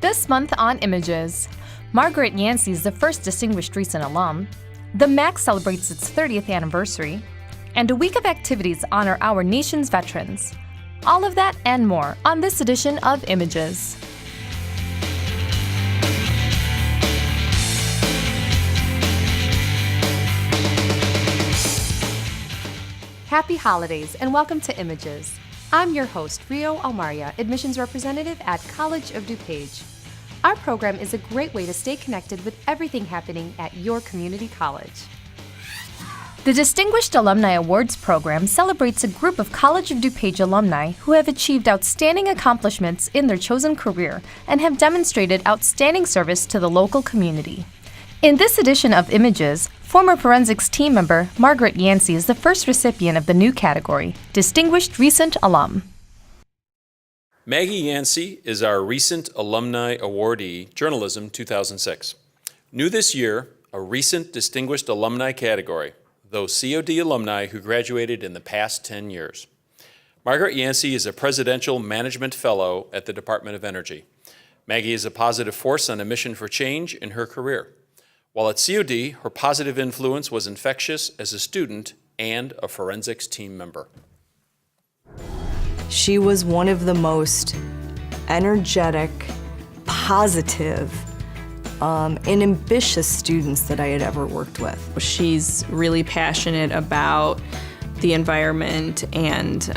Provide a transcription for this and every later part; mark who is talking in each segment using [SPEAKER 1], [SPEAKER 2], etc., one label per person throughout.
[SPEAKER 1] This month on Images, Margaret Yancey is the first Distinguished Recent alum, the MAC celebrates its 30th anniversary, and a week of activities honor our nation's veterans. All of that and more on this edition of Images. Happy holidays and welcome to Images. I'm your host, Rio Almaria, admissions representative at College of DuPage. Our program is a great way to stay connected with everything happening at your community college. The Distinguished Alumni Awards program celebrates a group of College of DuPage alumni who have achieved outstanding accomplishments in their chosen career and have demonstrated outstanding service to the local community. In this edition of Images, former forensics team member Margaret Yancey is the first recipient of the new category, Distinguished Recent Alum.
[SPEAKER 2] Maggie Yancey is our Recent Alumni Awardee, Journalism 2006. New this year, a Recent Distinguished Alumni category, those COD alumni who graduated in the past 10 years. Margaret Yancey is a Presidential Management Fellow at the Department of Energy. Maggie is a positive force on a mission for change in her career. While at COD, her positive influence was infectious as a student and a forensics team member.
[SPEAKER 3] She was one of the most energetic, positive, and ambitious students that I had ever worked with.
[SPEAKER 4] She's really passionate about the environment and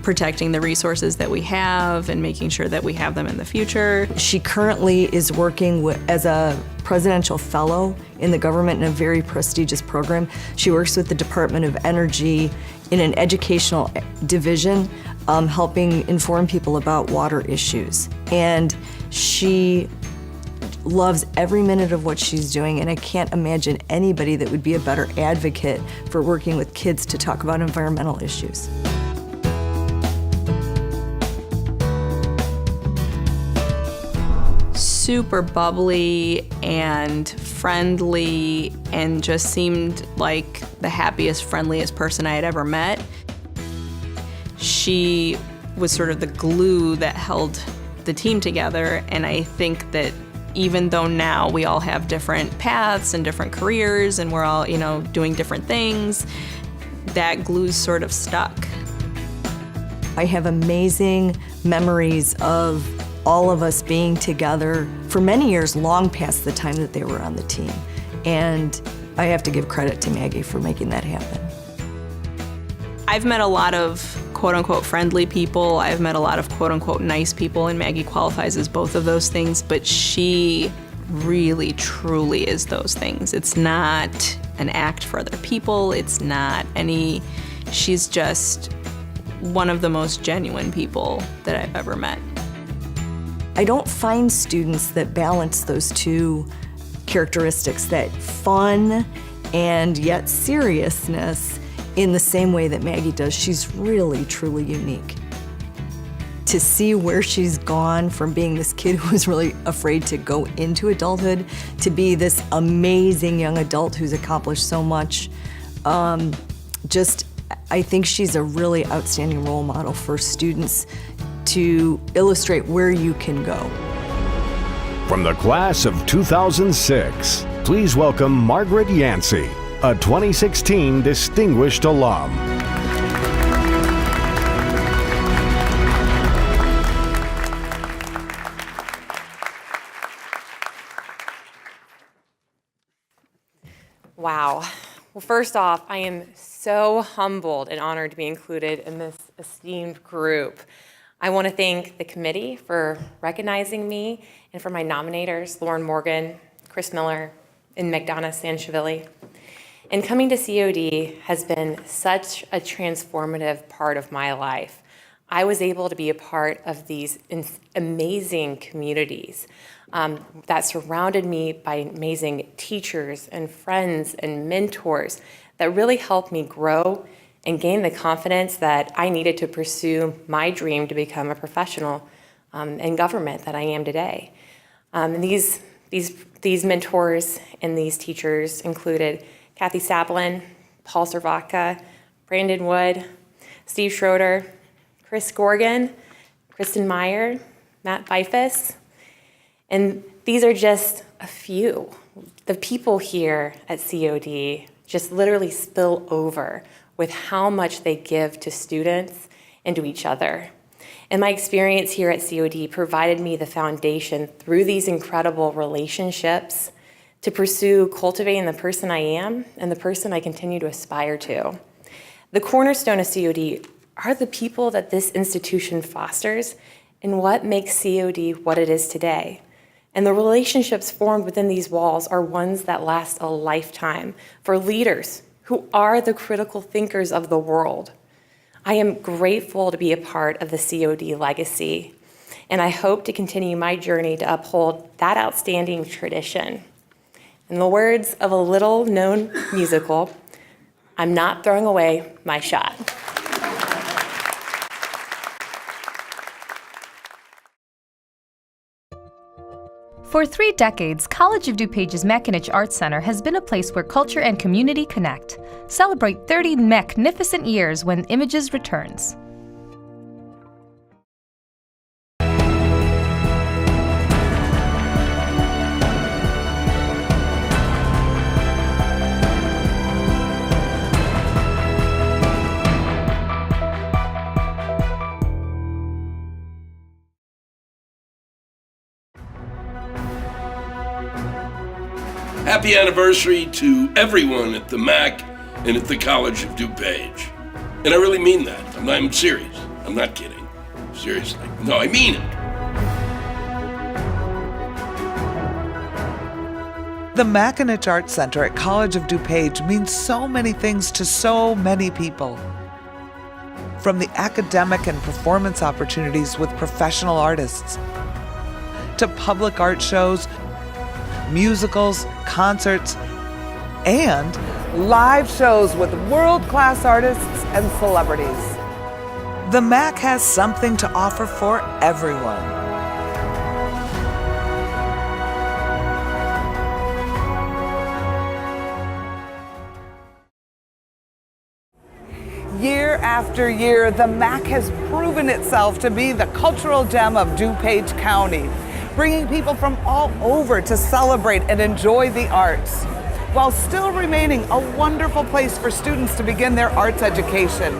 [SPEAKER 4] protecting the resources that we have and making sure that we have them in the future.
[SPEAKER 3] She currently is working as a presidential fellow in the government in a very prestigious program. She works with the Department of Energy in an educational division, helping inform people about water issues. And she loves every minute of what she's doing, and I can't imagine anybody that would be a better advocate for working with kids to talk about environmental issues.
[SPEAKER 4] Super bubbly and friendly and just seemed like the happiest, friendliest person I had ever met. She was sort of the glue that held the team together, and I think that even though now we all have different paths and different careers and we're all, doing different things, that glue's sort of stuck.
[SPEAKER 3] I have amazing memories of all of us being together for many years, long past the time that they were on the team. And I have to give credit to Maggie for making that happen.
[SPEAKER 4] I've met a lot of quote-unquote friendly people. I've met a lot of quote-unquote nice people, and Maggie qualifies as both of those things, but she really, truly is those things. It's not an act for other people. It's not she's just one of the most genuine people that I've ever met.
[SPEAKER 3] I don't find students that balance those two characteristics, that fun and yet seriousness, in the same way that Maggie does. She's really, truly unique. To see where she's gone from being this kid who was really afraid to go into adulthood to be this amazing young adult who's accomplished so much, I think she's a really outstanding role model for students to illustrate where you can go.
[SPEAKER 5] From the class of 2006, please welcome Margaret Yancey, a 2016 Distinguished Alum.
[SPEAKER 6] Wow. Well, first off, I am so humbled and honored to be included in this esteemed group. I want to thank the committee for recognizing me and for my nominators, Lauren Morgan, Chris Miller, and McDonough Sanchivili. And coming to COD has been such a transformative part of my life. I was able to be a part of these amazing communities that surrounded me by amazing teachers and friends and mentors that really helped me grow and gain the confidence that I needed to pursue my dream to become a professional in government that I am today. And these mentors and these teachers included Kathy Sablin, Paul Servatka, Brandon Wood, Steve Schroeder, Chris Gorgon, Kristen Meyer, Matt Bifus, And these are just a few. The people here at COD just literally spill over with how much they give to students and to each other. And my experience here at COD provided me the foundation through these incredible relationships to pursue cultivating the person I am and the person I continue to aspire to. The cornerstone of COD are the people that this institution fosters and what makes COD what it is today. And the relationships formed within these walls are ones that last a lifetime for leaders who are the critical thinkers of the world. I am grateful to be a part of the COD legacy, and I hope to continue my journey to uphold that outstanding tradition. In the words of a little-known musical, I'm not throwing away my shot.
[SPEAKER 1] For 3 decades, College of DuPage's Mackinac Arts Center has been a place where culture and community connect. Celebrate 30 magnificent years when Images returns.
[SPEAKER 7] Happy anniversary to everyone at the MAC and at the College of DuPage. And I really mean that. I'm serious. I'm not kidding. Seriously. No, I mean it.
[SPEAKER 8] The Mackinac Arts Center at College of DuPage means so many things to so many people. From the academic and performance opportunities with professional artists, to public art shows, musicals, concerts, and live shows with world-class artists and celebrities. The MAC has something to offer for everyone. Year after year, the MAC has proven itself to be the cultural gem of DuPage County, bringing people from all over to celebrate and enjoy the arts, while still remaining a wonderful place for students to begin their arts education.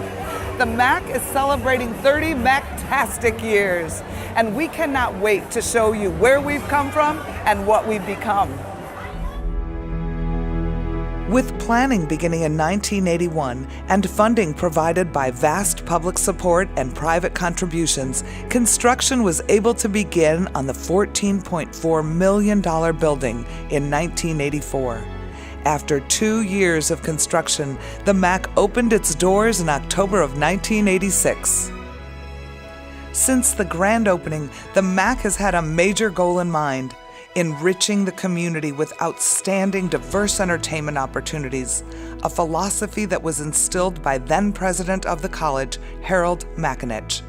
[SPEAKER 8] The MAC is celebrating 30 MAC-tastic years, and we cannot wait to show you where we've come from and what we've become. With planning beginning in 1981 and funding provided by vast public support and private contributions, construction was able to begin on the $14.4 million building in 1984. After 2 years of construction, the MAC opened its doors in October of 1986. Since the grand opening, the MAC has had a major goal in mind: enriching the community with outstanding diverse entertainment opportunities, a philosophy that was instilled by then president of the college, Harold Mackinac.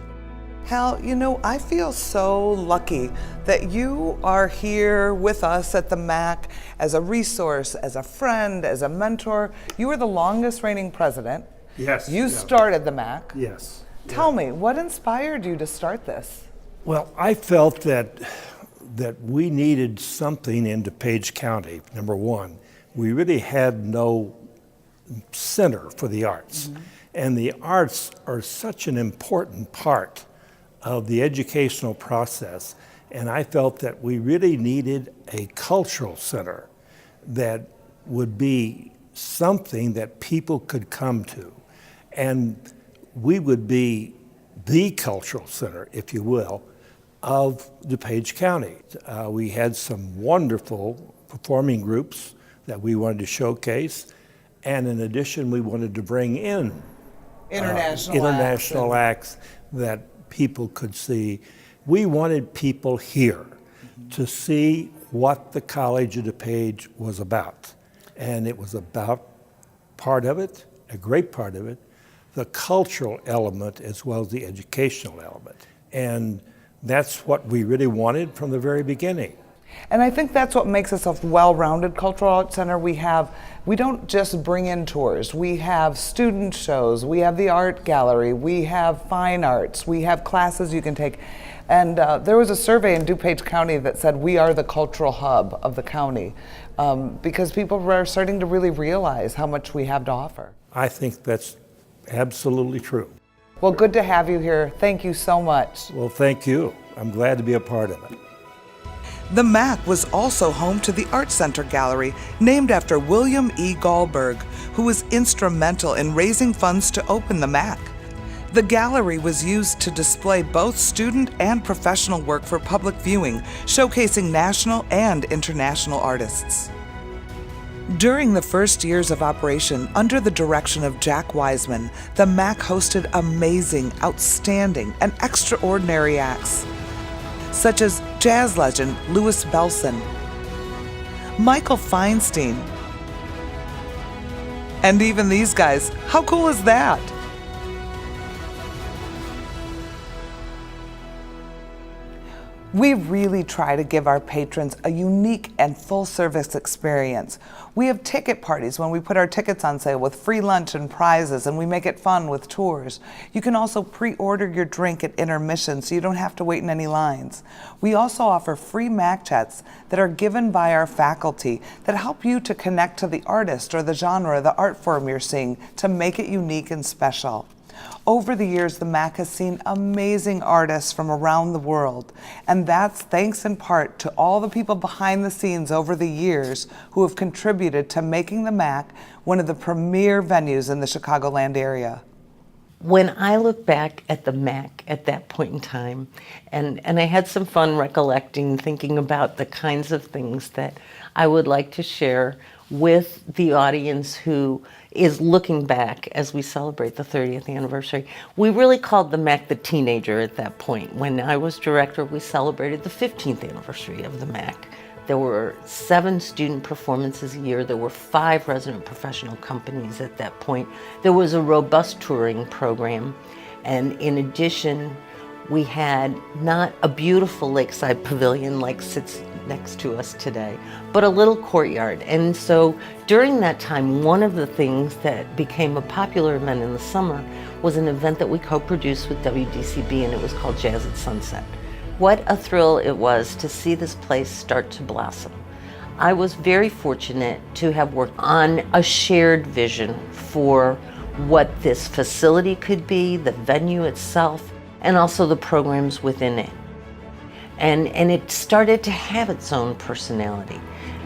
[SPEAKER 8] Hal, you know, I feel so lucky that you are here with us at the MAC as a resource, as a friend, as a mentor. You were the longest reigning president.
[SPEAKER 9] Yes.
[SPEAKER 8] You started the MAC.
[SPEAKER 9] Yes.
[SPEAKER 8] Tell me, what inspired you to start this?
[SPEAKER 9] Well, I felt that we needed something in DuPage County, number one. We really had no center for the arts. Mm-hmm. And the arts are such an important part of the educational process. And I felt that we really needed a cultural center that would be something that people could come to. And we would be the cultural center, if you will, of DuPage County. We had some wonderful performing groups that we wanted to showcase, and in addition, we wanted to bring in international acts that people could see. We wanted people here to see what the College of DuPage was about, and it was about part of it, a great part of it, the cultural element as well as the educational element. And that's what we really wanted from the very beginning.
[SPEAKER 8] And I think that's what makes us a well-rounded cultural arts center. We don't just bring in tours. We have student shows, we have the art gallery, we have fine arts, we have classes you can take. And there was a survey in DuPage County that said we are the cultural hub of the county because people are starting to really realize how much we have to offer.
[SPEAKER 9] I think that's absolutely true.
[SPEAKER 8] Well, good to have you here. Thank you so much.
[SPEAKER 9] Well, thank you. I'm glad to be a part of it.
[SPEAKER 8] The MAC was also home to the Art Center Gallery, named after William E. Gallberg, who was instrumental in raising funds to open the MAC. The gallery was used to display both student and professional work for public viewing, showcasing national and international artists. During the first years of operation, under the direction of Jack Wiseman, the MAC hosted amazing, outstanding, and extraordinary acts, such as jazz legend Louis Bellson, Michael Feinstein, and even these guys. How cool is that? We really try to give our patrons a unique and full-service experience. We have ticket parties when we put our tickets on sale with free lunch and prizes, and we make it fun with tours. You can also pre-order your drink at intermission so you don't have to wait in any lines. We also offer free MAC chats that are given by our faculty that help you to connect to the artist or the genre, the art form you're seeing, to make it unique and special. Over the years, the MAC has seen amazing artists from around the world, and that's thanks in part to all the people behind the scenes over the years who have contributed to making the MAC one of the premier venues in the Chicagoland area.
[SPEAKER 10] When I look back at the MAC at that point in time, and I had some fun recollecting, thinking about the kinds of things that I would like to share with the audience who is looking back as we celebrate the 30th anniversary. We really called the MAC the teenager at that point. When I was director, we celebrated the 15th anniversary of the MAC. There were 7 student performances a year. There were 5 resident professional companies at that point. There was a robust touring program. And in addition, we had not a beautiful lakeside pavilion like sits next to us today, but a little courtyard. And so during that time, one of the things that became a popular event in the summer was an event that we co-produced with WDCB, and it was called Jazz at Sunset. What a thrill it was to see this place start to blossom. I was very fortunate to have worked on a shared vision for what this facility could be, the venue itself, and also the programs within it. And it started to have its own personality.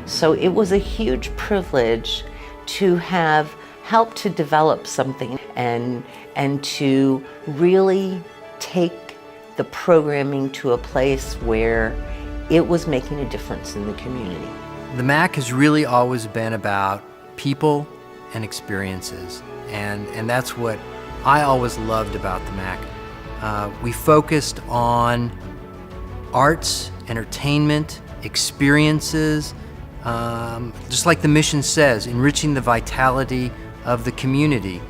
[SPEAKER 10] So it was a huge privilege to have helped to develop something and to really take the programming to a place where it was making a difference in the community.
[SPEAKER 11] The MAC has really always been about people and experiences, and that's what I always loved about the MAC. We focused on arts, entertainment, experiences, just like the mission says, enriching the vitality of the community.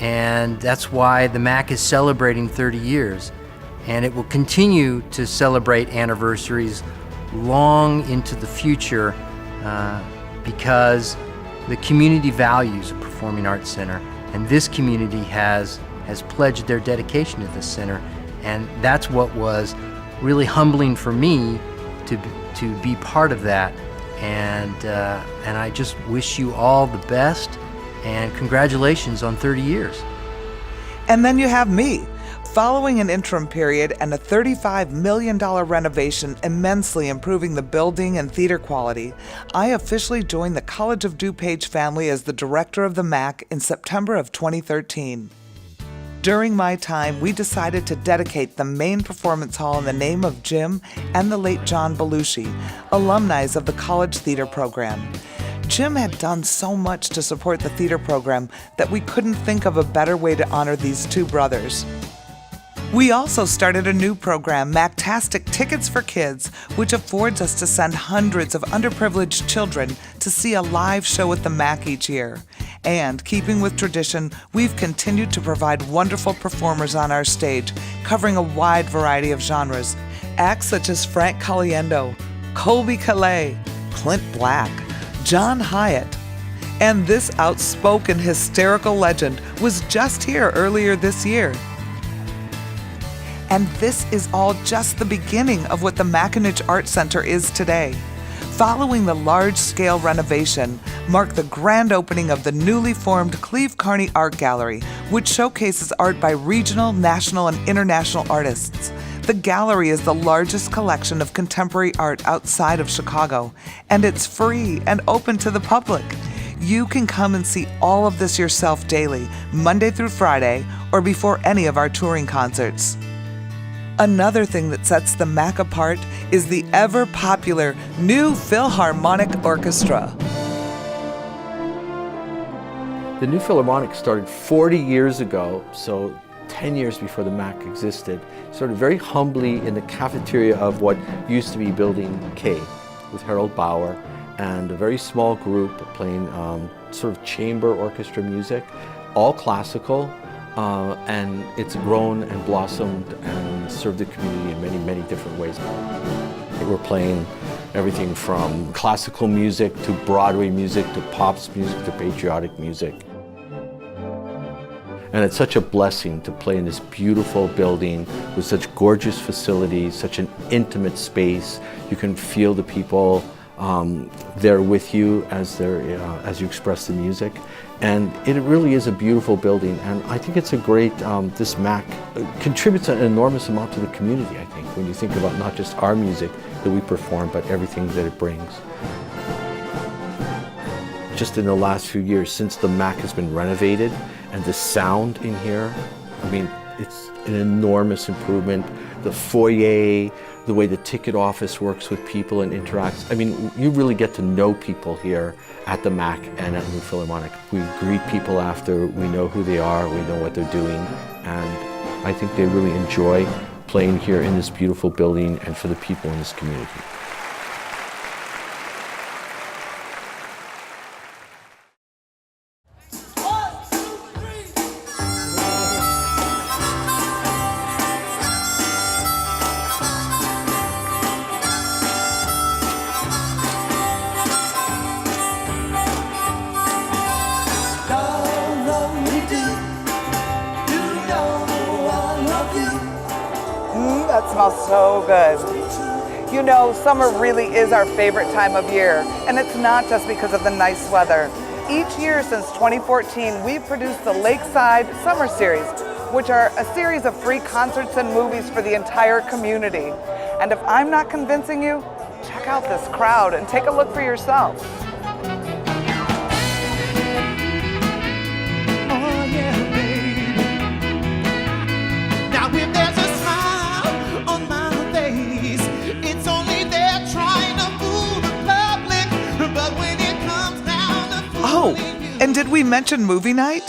[SPEAKER 11] And that's why the MAC is celebrating 30 years. And it will continue to celebrate anniversaries long into the future because the community values a performing arts center. And this community has pledged their dedication to this center. And that's what was really humbling for me to be part of that, and I just wish you all the best, and congratulations on 30 years.
[SPEAKER 8] And then you have me. Following an interim period and a $35 million renovation immensely improving the building and theater quality, I officially joined the College of DuPage family as the director of the MAC in September of 2013. During my time, we decided to dedicate the main performance hall in the name of Jim and the late John Belushi, alumni of the college theater program. Jim had done so much to support the theater program that we couldn't think of a better way to honor these two brothers. We also started a new program, Mactastic Tickets for Kids, which affords us to send hundreds of underprivileged children to see a live show at the MAC each year. And keeping with tradition, we've continued to provide wonderful performers on our stage, covering a wide variety of genres. Acts such as Frank Caliendo, Colby Calais, Clint Black, John Hyatt. And this outspoken, hysterical legend was just here earlier this year. And this is all just the beginning of what the Mackinac Art Center is today. Following the large-scale renovation marked the grand opening of the newly formed Cleve Carney Art Gallery, which showcases art by regional, national, and international artists. The gallery is the largest collection of contemporary art outside of Chicago, and it's free and open to the public. You can come and see all of this yourself daily, Monday through Friday, or before any of our touring concerts. Another thing that sets the MAC apart is the ever-popular New Philharmonic Orchestra.
[SPEAKER 12] The New Philharmonic started 40 years ago, so 10 years before the MAC existed, started very humbly in the cafeteria of what used to be Building K with Harold Bauer and a very small group playing sort of chamber orchestra music, all classical. And it's grown and blossomed and served the community in many, many different ways. We're playing everything from classical music to Broadway music to pops music to patriotic music. And it's such a blessing to play in this beautiful building with such gorgeous facilities, such an intimate space. You can feel the people there with you as you express the music. And it really is a beautiful building, and I think it's a great, this MAC contributes an enormous amount to the community, I think, when you think about not just our music that we perform, but everything that it brings. Just in the last few years, since the MAC has been renovated, and the sound in here, I mean, it's an enormous improvement. The foyer, the way the ticket office works with people and interacts. I mean, you really get to know people here at the MAC and at New Philharmonic. We greet people after, we know who they are, we know what they're doing, and I think they really enjoy playing here in this beautiful building and for the people in this community.
[SPEAKER 8] That smells so good. You know, summer really is our favorite time of year, and it's not just because of the nice weather. Each year since 2014, we've produced the Lakeside Summer Series, which are a series of free concerts and movies for the entire community. And if I'm not convincing you, check out this crowd and take a look for yourself. Oh, and did we mention movie night?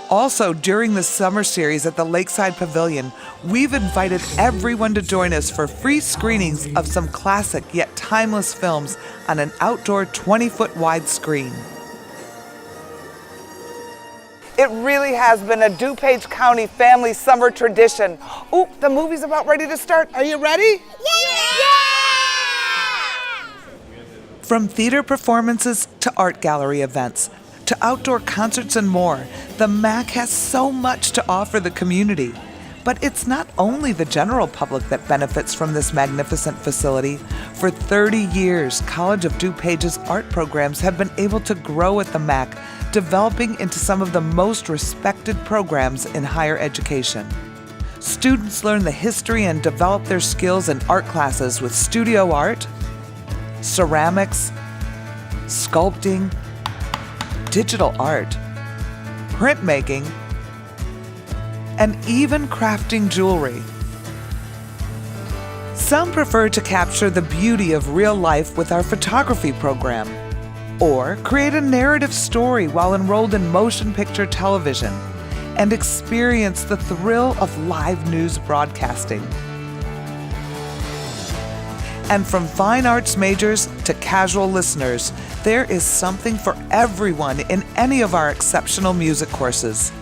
[SPEAKER 8] Also, during the summer series at the Lakeside Pavilion, we've invited everyone to join us for free screenings of some classic yet timeless films on an outdoor 20-foot wide screen. It really has been a DuPage County family summer tradition. Ooh, the movie's about ready to start. Are you ready? Yeah! From theater performances to art gallery events, to outdoor concerts and more, the MAC has so much to offer the community. But it's not only the general public that benefits from this magnificent facility. For 30 years, College of DuPage's art programs have been able to grow at the MAC, developing into some of the most respected programs in higher education. Students learn the history and develop their skills in art classes with studio art, ceramics, sculpting, digital art, printmaking, and even crafting jewelry. Some prefer to capture the beauty of real life with our photography program, or create a narrative story while enrolled in motion picture television, and experience the thrill of live news broadcasting. And from fine arts majors to casual listeners, there is something for everyone in any of our exceptional music courses.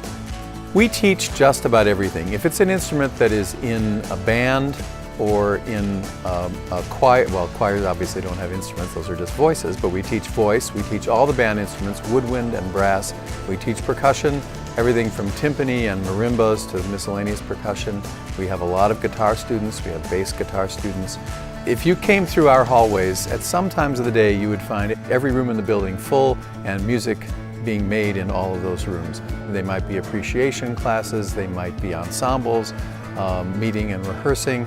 [SPEAKER 13] We teach just about everything. If it's an instrument that is in a band, or in a choir. Well, choirs obviously don't have instruments, those are just voices, but we teach voice, we teach all the band instruments, woodwind and brass. We teach percussion, everything from timpani and marimbas to miscellaneous percussion. We have a lot of guitar students, we have bass guitar students. If you came through our hallways, at some times of the day you would find every room in the building full and music being made in all of those rooms. They might be appreciation classes, they might be ensembles, meeting and rehearsing.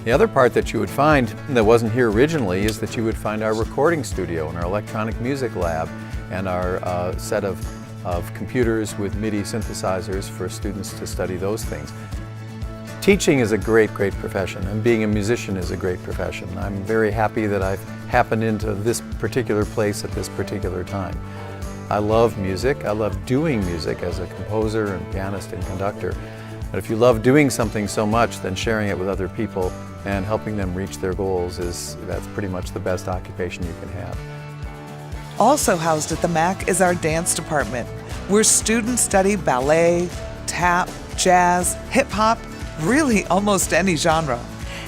[SPEAKER 13] The other part that you would find that wasn't here originally is that you would find our recording studio and our electronic music lab and our set of computers with MIDI synthesizers for students to study those things. Teaching is a great, great profession, and being a musician is a great profession. I'm very happy that I've happened into this particular place at this particular time. I love music. I love doing music as a composer and pianist and conductor. But if you love doing something so much, then sharing it with other people and helping them reach their goals that's pretty much the best occupation you can have.
[SPEAKER 8] Also housed at the MAC is our dance department, where students study ballet, tap, jazz, hip-hop, really almost any genre.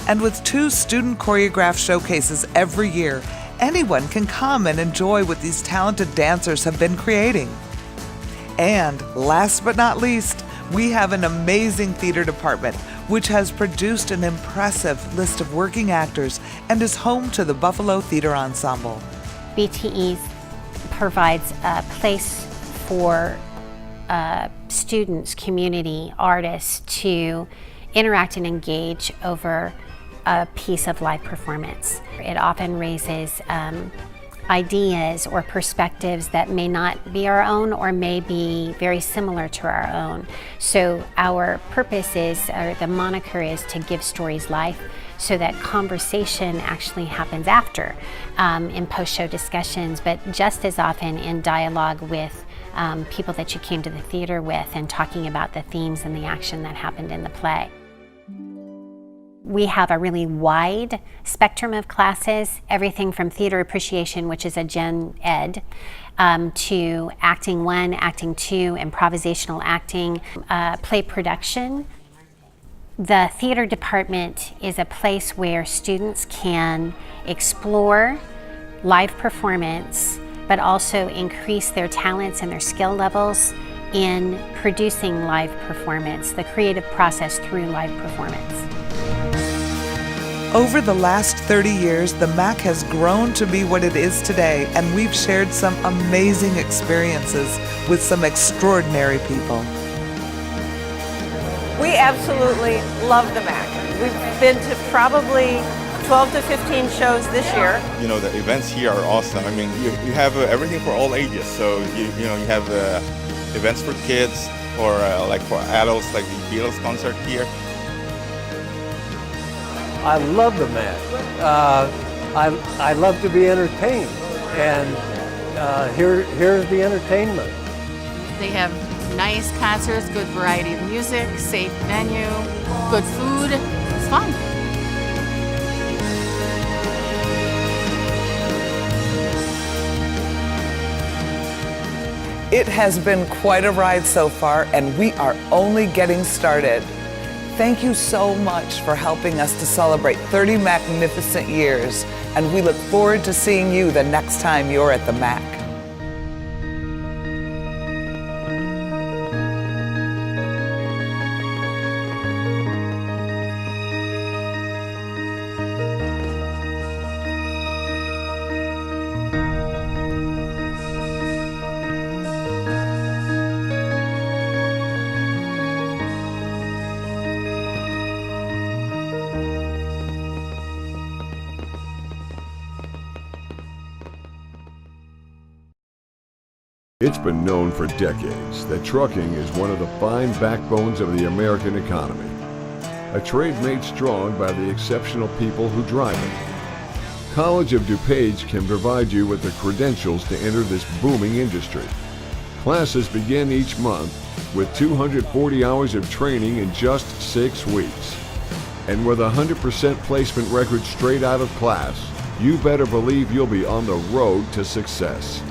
[SPEAKER 8] And with 2 student choreographed showcases every year, anyone can come and enjoy what these talented dancers have been creating. And last but not least, we have an amazing theater department, which has produced an impressive list of working actors and is home to the Buffalo Theater Ensemble.
[SPEAKER 14] BTE provides a place for students, community, artists to interact and engage over a piece of live performance. It often raises ideas or perspectives that may not be our own or may be very similar to our own. So our purpose is, or the moniker is, to give stories life, so that conversation actually happens after in post-show discussions, but just as often in dialogue with people that you came to the theater with and talking about the themes and the action that happened in the play. We have a really wide spectrum of classes, everything from theater appreciation, which is a gen ed, to acting 1, acting 2, improvisational acting, play production. The theater department is a place where students can explore live performance, but also increase their talents and their skill levels in producing live performance, the creative process through live performance.
[SPEAKER 8] Over the last 30 years, the MAC has grown to be what it is today, and we've shared some amazing experiences with some extraordinary people.
[SPEAKER 15] We absolutely love the MAC. We've been to probably 12 to 15 shows this year.
[SPEAKER 16] You know, the events here are awesome. I mean, you have everything for all ages. So, you have events for kids or like for adults, like the Beatles concert here.
[SPEAKER 17] I love the MAC. I love to be entertained, and here's the entertainment.
[SPEAKER 18] They have nice concerts, good variety of music, safe venue, good food. It's fun.
[SPEAKER 8] It has been quite a ride so far, and we are only getting started. Thank you so much for helping us to celebrate 30 magnificent years, and we look forward to seeing you the next time you're at the MAC.
[SPEAKER 19] It's been known for decades that trucking is one of the fine backbones of the American economy, a trade made strong by the exceptional people who drive it. College of DuPage can provide you with the credentials to enter this booming industry. Classes begin each month with 240 hours of training in just 6 weeks. And with a 100% placement record straight out of class, you better believe you'll be on the road to success.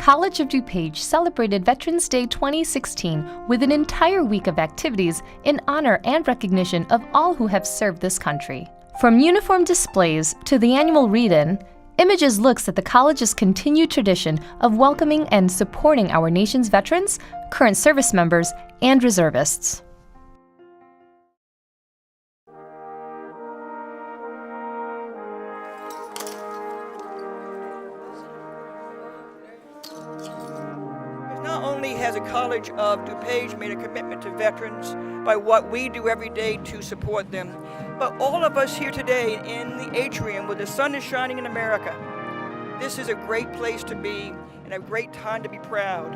[SPEAKER 1] College of DuPage celebrated Veterans Day 2016 with an entire week of activities in honor and recognition of all who have served this country. From uniform displays to the annual read-in, Images looks at the college's continued tradition of welcoming and supporting our nation's veterans, current service members, and reservists.
[SPEAKER 20] Not only has the College of DuPage made a commitment to veterans by what we do every day to support them, but all of us here today in the atrium where the sun is shining in America, this is a great place to be and a great time to be proud.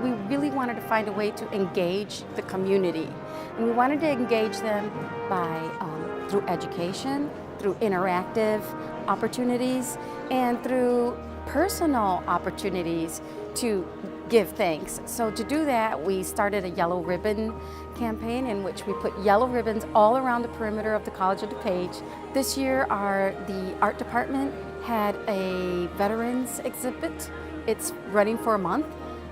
[SPEAKER 21] We really wanted to find a way to engage the community, and we wanted to engage them by through education, through interactive opportunities, and through personal opportunities to give thanks. So to do that, we started a yellow ribbon campaign in which we put yellow ribbons all around the perimeter of the College of DuPage. This year, the art department had a veterans exhibit. It's running for a month,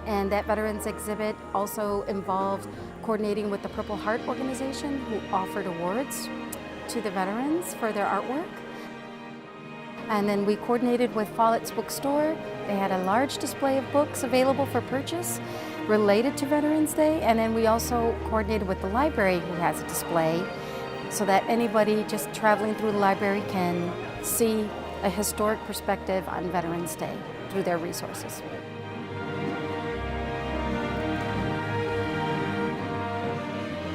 [SPEAKER 21] and that veterans exhibit also involved coordinating with the Purple Heart organization, who offered awards to the veterans for their artwork. And then we coordinated with Follett's Bookstore. They had a large display of books available for purchase related to Veterans Day. And then we also coordinated with the library, who has a display, so that anybody just traveling through the library can see a historic perspective on Veterans Day through their resources.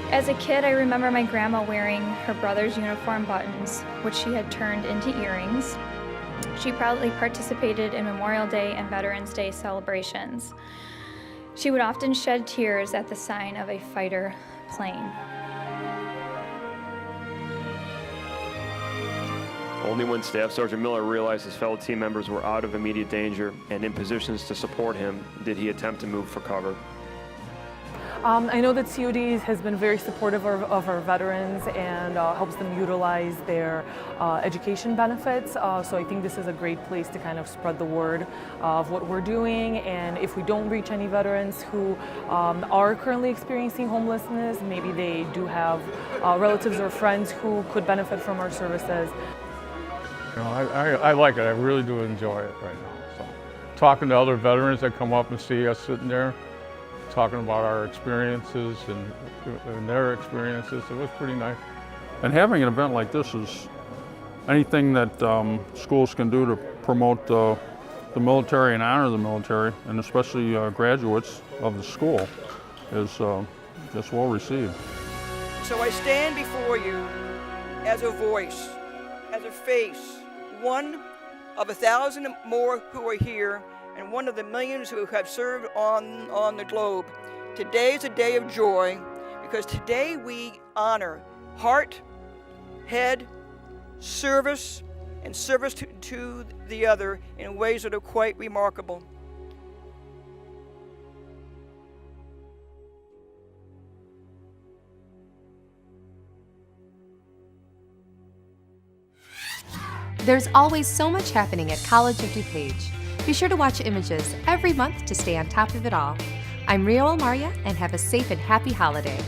[SPEAKER 22] As a kid, I remember my grandma wearing her brother's uniform buttons, which she had turned into earrings. She proudly participated in Memorial Day and Veterans Day celebrations. She would often shed tears at the sign of a fighter plane.
[SPEAKER 23] Only when Staff Sergeant Miller realized his fellow team members were out of immediate danger and in positions to support him did he attempt to move for cover.
[SPEAKER 24] I know that COD has been very supportive of our veterans and helps them utilize their education benefits. So I think this is a great place to kind of spread the word of what we're doing. And if we don't reach any veterans who are currently experiencing homelessness, maybe they do have relatives or friends who could benefit from our services.
[SPEAKER 25] You know, I like it. I really do enjoy it right now. So, talking to other veterans that come up and see us sitting there, talking about our experiences and their experiences, it was pretty nice. And having an event like this is anything that schools can do to promote the military and honor the military, and especially graduates of the school, is just well received.
[SPEAKER 20] So I stand before you as a voice, as a face, one of 1,000 more who are here, and one of the millions who have served on the globe. Today is a day of joy because today we honor heart, head, service, and service to the other in ways that are quite remarkable.
[SPEAKER 1] There's always so much happening at College of DuPage. Be sure to watch Images every month to stay on top of it all. I'm Rio Almaria, and have a safe and happy holiday.